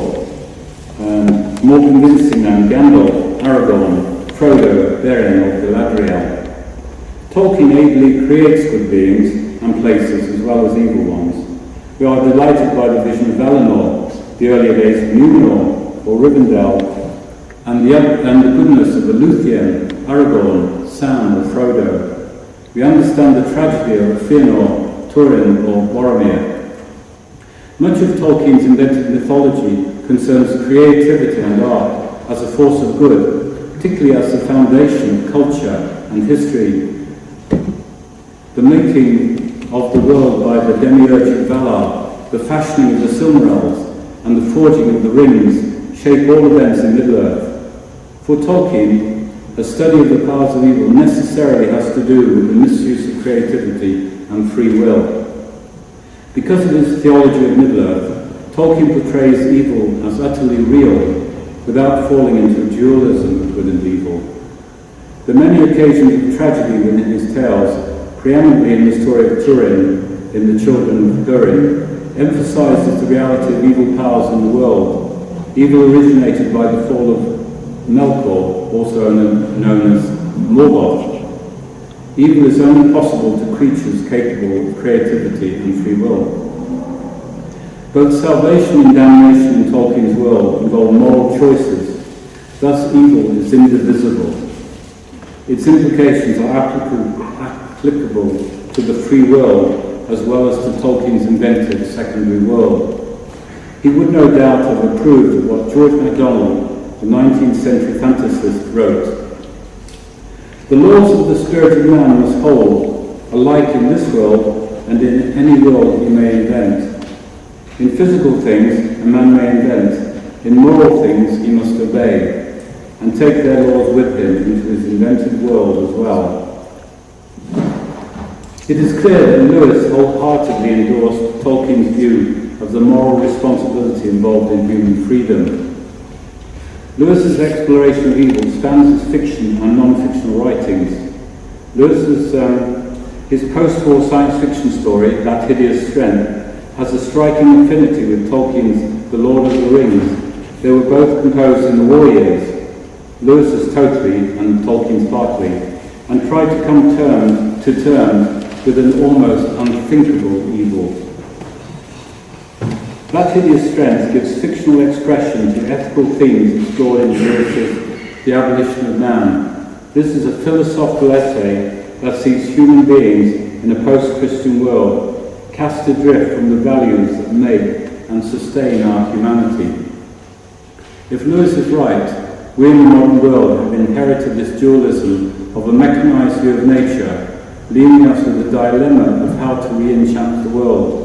more convincing than Gandalf, Aragorn, Frodo, Beren or Galadriel? Tolkien ably creates good beings and places as well as evil ones. We are delighted by the vision of Valinor, the earlier days of Numenor or Rivendell, and the goodness of the Luthien, Aragorn, Sam or Frodo. We understand the tragedy of Fëanor, Turin or Boromir. Much of Tolkien's invented mythology concerns creativity and art as a force of good, particularly as the foundation of culture and history. The making of the world by the demiurge of Valar, the fashioning of the Silmarils, and the forging of the rings shape all events in Middle-earth. For Tolkien, a study of the powers of evil necessarily has to do with the misuse of creativity and free will. Because of his theology of Middle-earth, Tolkien portrays evil as utterly real, without falling into dualism of good and evil. The many occasions of tragedy within his tales, preeminently in the story of Turin, in The Children of Durin, emphasizes the reality of evil powers in the world. Evil originated by the fall of Melkor, also known as Morgoth. Evil is only possible to creatures capable of creativity and free will. Both salvation and damnation in Tolkien's world involve moral choices. Thus evil is indivisible. Its implications are applicable to the free world as well as to Tolkien's invented secondary world. He would no doubt have approved of what George MacDonald, the 19th century fantasist, wrote. The laws of the spirit of man must hold, alike in this world and in any world he may invent. In physical things a man may invent, in moral things he must obey, and take their laws with him into his invented world as well. It is clear that Lewis wholeheartedly endorsed Tolkien's view of the moral responsibility involved in human freedom. Lewis's exploration of evil spans his fiction and non-fictional writings. Lewis's his post-war science fiction story, That Hideous Strength, has a striking affinity with Tolkien's The Lord of the Rings. They were both composed in the war years, Lewis's totally and Tolkien's partly, and tried to come to terms with an almost unthinkable evil. That Hideous Strength gives fictional expression to ethical themes explored in Lewis's The Abolition of Man. This is a philosophical essay that sees human beings in a post-Christian world cast adrift from the values that make and sustain our humanity. If Lewis is right, we in the modern world have inherited this dualism of a mechanized view of nature, leaving us with the dilemma of how to re-enchant the world.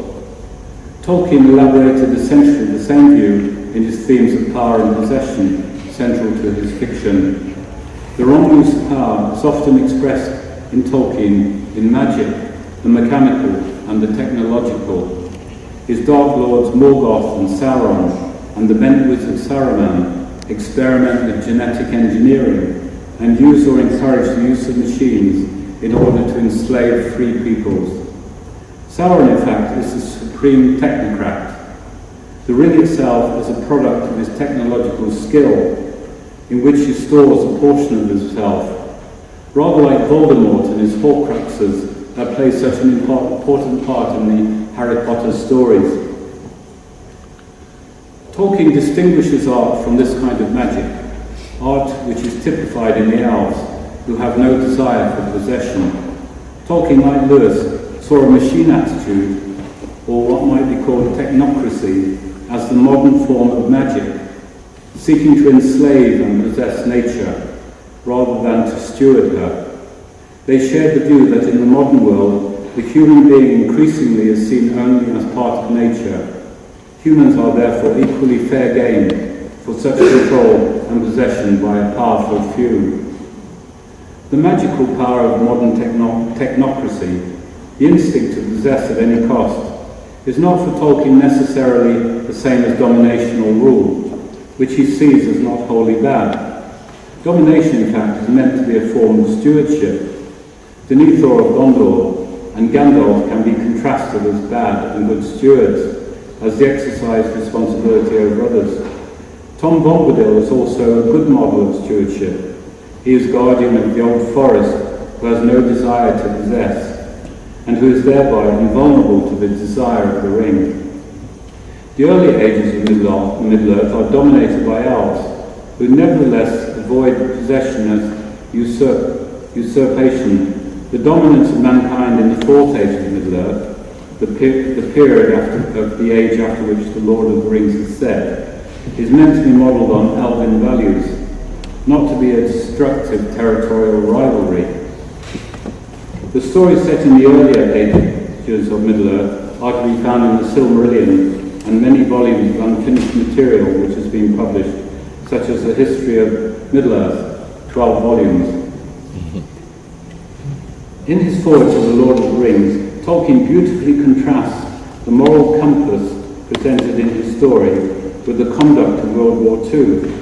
Tolkien elaborated essentially the same view in his themes of power and possession, central to his fiction. The wrong use of power is often expressed in Tolkien in magic, the mechanical and the technological. His Dark Lords Morgoth and Sauron and the bent wizard Saruman experiment with genetic engineering and use or encourage the use of machines in order to enslave free peoples. Sauron, in fact, is the supreme technocrat. The ring itself is a product of his technological skill, in which he stores a portion of himself, rather like Voldemort and his Horcruxes that play such an important part in the Harry Potter stories. Tolkien distinguishes art from this kind of magic, art which is typified in the elves, who have no desire for possession. Tolkien, like Lewis, saw a machine attitude, or what might be called technocracy, as the modern form of magic, seeking to enslave and possess nature, rather than to steward her. They shared the view that in the modern world, the human being increasingly is seen only as part of nature. Humans are therefore equally fair game for such control and possession by a powerful few. The magical power of modern technocracy, the instinct to possess at any cost, is not for Tolkien necessarily the same as domination or rule, which he sees as not wholly bad. Domination, in fact, is meant to be a form of stewardship. Denethor of Gondor and Gandalf can be contrasted as bad and good stewards, as they exercise responsibility over others. Tom Bombadil is also a good model of stewardship. He is guardian of the old forest who has no desire to possess, and who is thereby invulnerable to the desire of the ring. The early ages of Middle-earth are dominated by elves, who nevertheless avoid possession as usurpation. The dominance of mankind in the fourth age of Middle-earth, the period of the age after which the Lord of the Rings is set, is meant to be modelled on elven values, not to be a destructive territorial rivalry. The stories set in the earlier ages of Middle-earth are to be found in the Silmarillion and many volumes of unfinished material which has been published, such as the History of Middle-earth, 12 volumes. In his foreword to The Lord of the Rings, Tolkien beautifully contrasts the moral compass presented in his story with the conduct of World War II.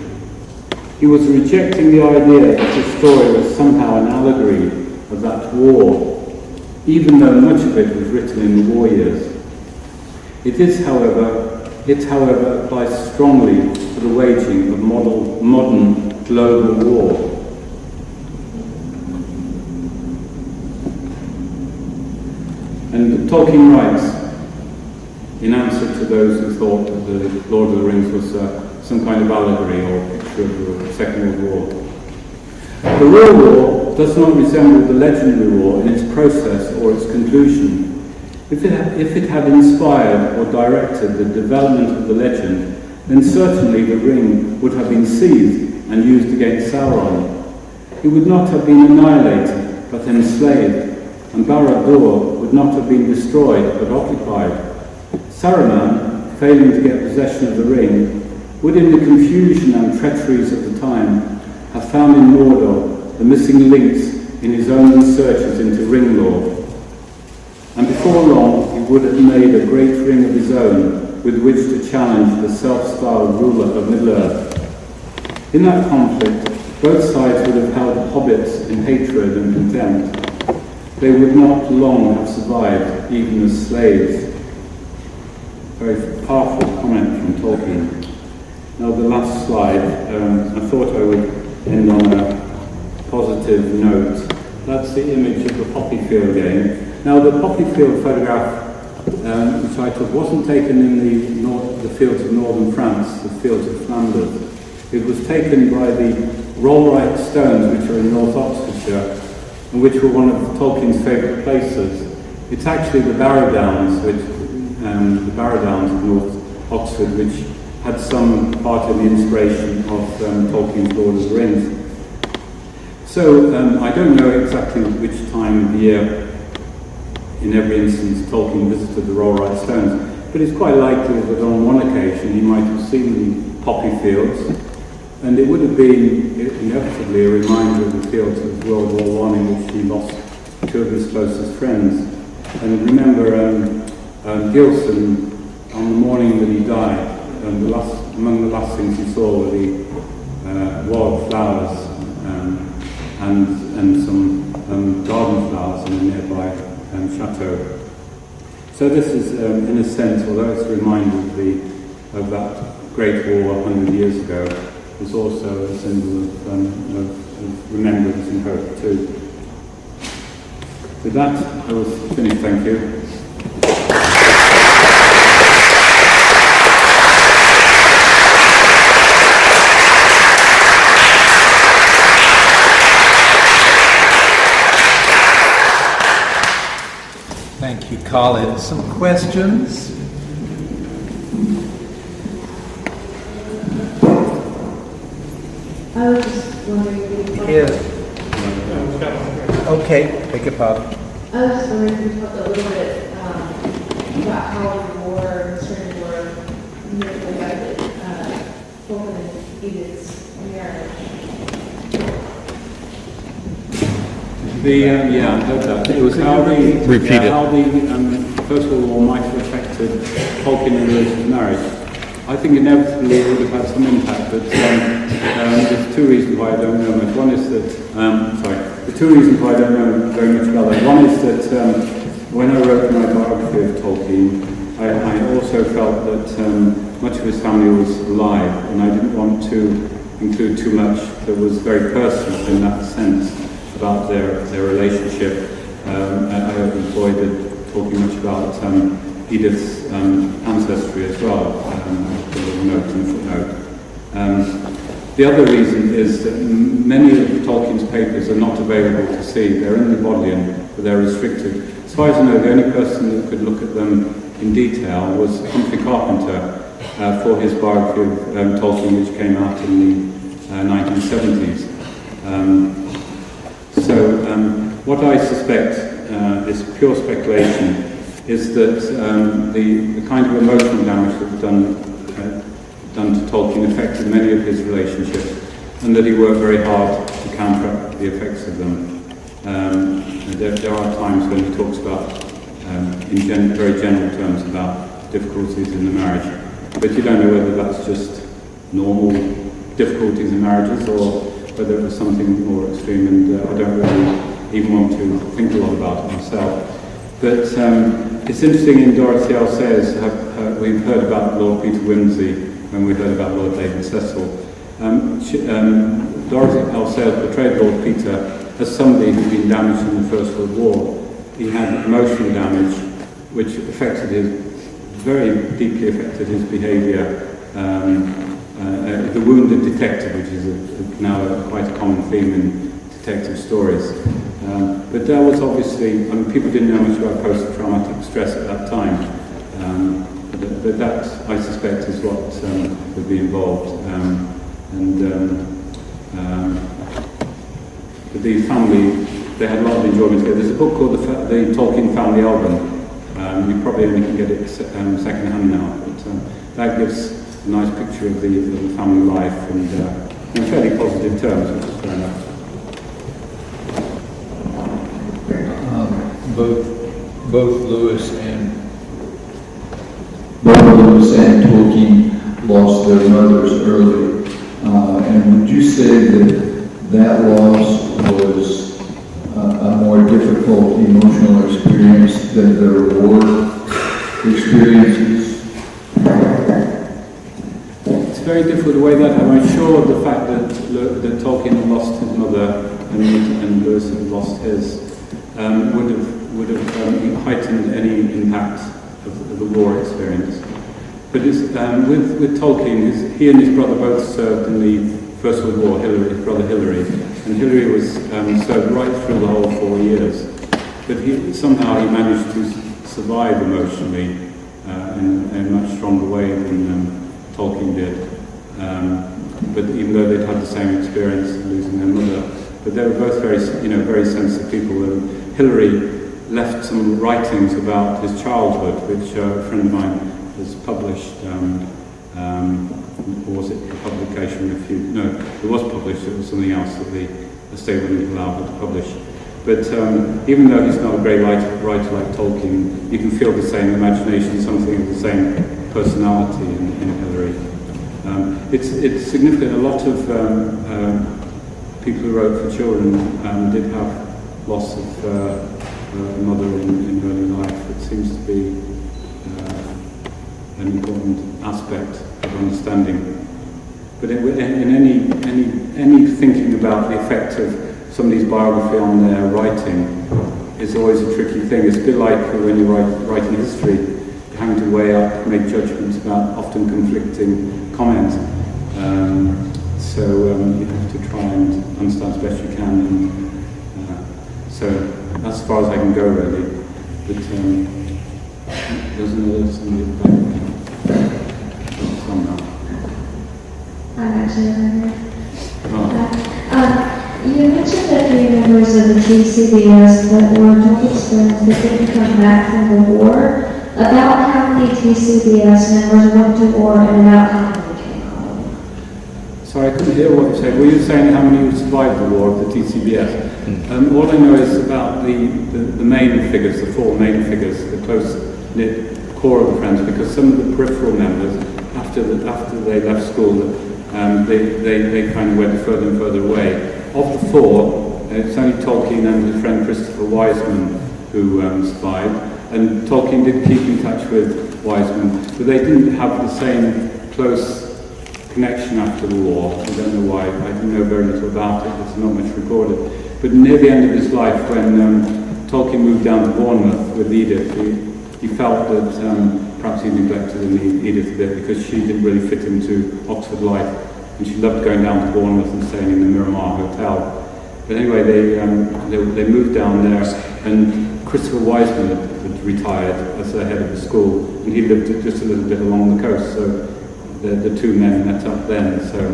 He was rejecting the idea that his story was somehow an allegory of that war, even though much of it was written in the war years. It, however, applies strongly to the waging of modern global war. And Tolkien writes, in answer to those who thought that the Lord of the Rings was some kind of allegory or picture of the Second World War, The real war does not resemble the legendary war in its process or its conclusion. If it had inspired or directed the development of the legend, then certainly the ring would have been seized and used against Sauron. It would not have been annihilated, but enslaved, and Barad-dûr would not have been destroyed, but occupied. Saruman, failing to get possession of the ring, would in the confusion and treacheries of the time have found in Mordor the missing links in his own researches into ring lore. And before long, he would have made a great ring of his own with which to challenge the self-styled ruler of Middle-earth. In that conflict, both sides would have held hobbits in hatred and contempt. They would not long have survived, even as slaves. Very powerful comment from Tolkien. Now the last slide, I thought I would end on a positive note. That's the image of the poppy field game. Now the poppy field photograph which I took wasn't taken in the fields of northern France, the fields of Flanders. It was taken by the Rollright Stones, which are in North Oxfordshire, and which were one of Tolkien's favourite places. It's actually the Barrow Downs, the Barrow Downs of North Oxford, which had some part in the inspiration of Tolkien's Lord of the Rings. So I don't know exactly which time of the year, in every instance, Tolkien visited the Rollright Stones, but it's quite likely that on one occasion he might have seen the poppy fields, and it would have been inevitably a reminder of the fields of World War I, in which he lost two of his closest friends. And remember, Gilson, on the morning that he died, among the last things he saw were the wildflowers and some garden flowers in a nearby chateau. So this is, in a sense, although it's a reminder of that great war 100 years ago, is also a symbol of remembrance and hope too. With that, I will finish. Thank you. Thank you, Colin. Some questions? I was just wondering if you Here. Okay, beg your pardon. I was just wondering if you talked a little bit about how the war, the Australian War, affected Tolkien and Edith's marriage. Yeah, I heard that. It was how the First World War might have affected Tolkien and Elizabeth's marriage. I think inevitably it would have had some impact, but there's two reasons why I don't know much. One is that, the two reasons why I don't know very much about that. One is that when I wrote my biography of Tolkien, I also felt that much of his family was alive, and I didn't want to include too much that was very personal in that sense about their relationship. I avoided talking much about Edith's ancestry as well, a little note and footnote. The other reason is that many of Tolkien's papers are not available to see. They're in the Bodleian, but they're restricted. As far as I know, the only person that could look at them in detail was Humphrey Carpenter for his biography of Tolkien, which came out in the 1970s. What I suspect is pure speculation, is that the kind of emotional damage that was done to Tolkien affected many of his relationships, and that he worked very hard to counteract the effects of them. There are times when he talks about, in very general terms, about difficulties in the marriage, but you don't know whether that's just normal difficulties in marriages or whether it was something more extreme, and I don't really even want to think a lot about it myself. But it's interesting in Dorothy L. Sayers, we've heard about Lord Peter Wimsey when we heard about Lord David Cecil. Dorothy L. Sayers portrayed Lord Peter as somebody who'd been damaged in the First World War. He had emotional damage, which very deeply affected his behaviour. The wounded detective, which is now quite a common theme in detective stories. But that was obviously, I mean, people didn't know much about post-traumatic stress at that time. But that, I suspect, is what would be involved. The family, they had a lot of enjoyment together. There's a book called the Tolkien Family Album. You probably only can get it second-hand now, but that gives a nice picture of the family life and in fairly positive terms, which is fair enough. Both Lewis and Tolkien lost their mothers early. And would you say that loss was a more difficult emotional experience than their war experiences? It's very difficult to weigh that. I'm sure the fact that Tolkien had lost his mother and Lewis had lost his would have heightened any impact of the war experience. But with Tolkien, he and his brother both served in the First World War, his brother Hilary. And Hilary was served right through the whole 4 years. But somehow he managed to survive emotionally in a much stronger way than Tolkien did. But even though they'd had the same experience of losing their mother, but they were both very sensitive people. And Hilary left some writings about his childhood, which a friend of mine has published. Or was it a publication? No, it was published. It was something else that the estate wouldn't allow her to publish. But even though he's not a great writer like Tolkien, you can feel the same imagination, something of the same personality in Hilary. It's significant. A lot of people who wrote for children did have loss of a mother in early life. It seems to be an important aspect of understanding. But in any thinking about the effect of somebody's biography on their writing is always a tricky thing. It's a bit like when you're writing history, you're having to weigh up, make judgments about often conflicting comments. So you have to try and understand as best you can. And, so that's as far as I can go, really. But there's another somebody somehow. I'm actually here. You mentioned that three members of the TCBS that were Tolkien's friends that didn't come back from the war. About how many TCBS members went to war and about how many came home? Sorry, I couldn't hear what you said. Were you saying how many survived the war of the TCBS? All I know is about the main figures, the four main figures, the close-knit core of the Friends, because some of the peripheral members, after they left school, they kind of went further and further away. Of the four, it's only Tolkien and his friend Christopher Wiseman who survived, and Tolkien did keep in touch with Wiseman, but they didn't have the same close connection after the war. I don't know why. I know very little about it. There's not much recorded. But near the end of his life, when Tolkien moved down to Bournemouth with Edith, he felt that perhaps he neglected Edith a bit because she didn't really fit into Oxford life. And she loved going down to Bournemouth and staying in the Miramar Hotel. But anyway, they moved down there, and Christopher Wiseman had retired as the head of the school, and he lived just a little bit along the coast, so the two men met up then. So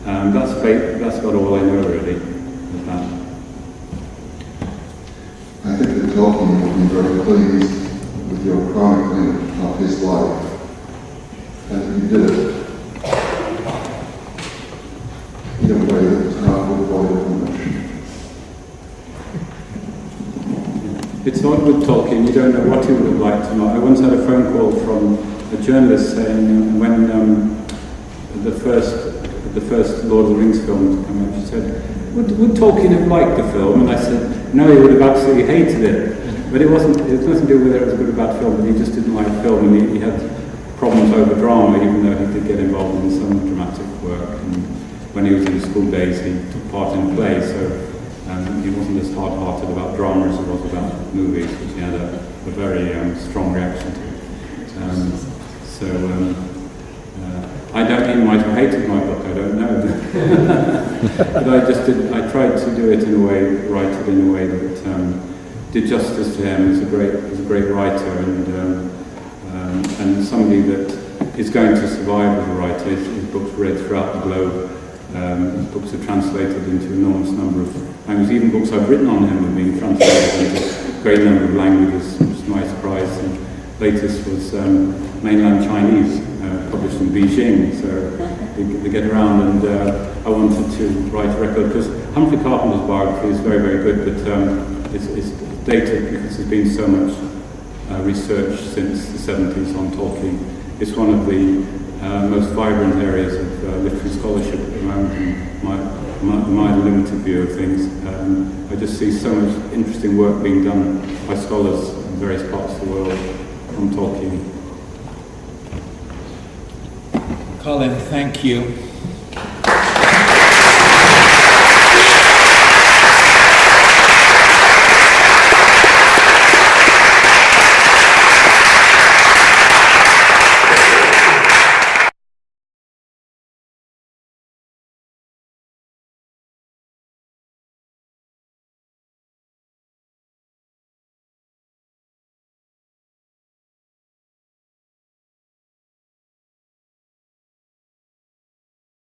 that's about all I know, really, of that. I think that Tolkien will be very pleased with your chronicling of his life, and you did it in a way that was not avoided much. It's odd with Tolkien, you don't know what he would have liked or not. I once had a phone call from a journalist saying when the first Lord of the Rings film was coming out, she said, would Tolkien have liked the film? And I said, no, he would have absolutely hated it. But it had nothing to do with whether it was a good or bad film, but he just didn't like film, and he had problems over drama, even though he did get involved in some dramatic work. And when he was in his school days, he took part in plays, so he wasn't as hard-hearted about drama as he was about movies, which he had a very strong reaction to. I don't, he might have hated my book, I don't know. But I tried to do it in a way, write it in a way that did justice to him as a great writer and somebody that is going to survive as a writer. His books read throughout the globe. His books are translated into an enormous number of languages. Even books I've written on him have been translated into a great number of languages, which is my surprise. And latest was mainland Chinese, published in Beijing. So they get around, and I wanted to write a record because Humphrey Carpenter's biography is very, very good, but it's dated because there's been so much research since the 70s on Tolkien. It's one of the most vibrant areas of literary scholarship at the moment, in my limited view of things. I just see so much interesting work being done by scholars in various parts of the world on Tolkien. Colin, thank you.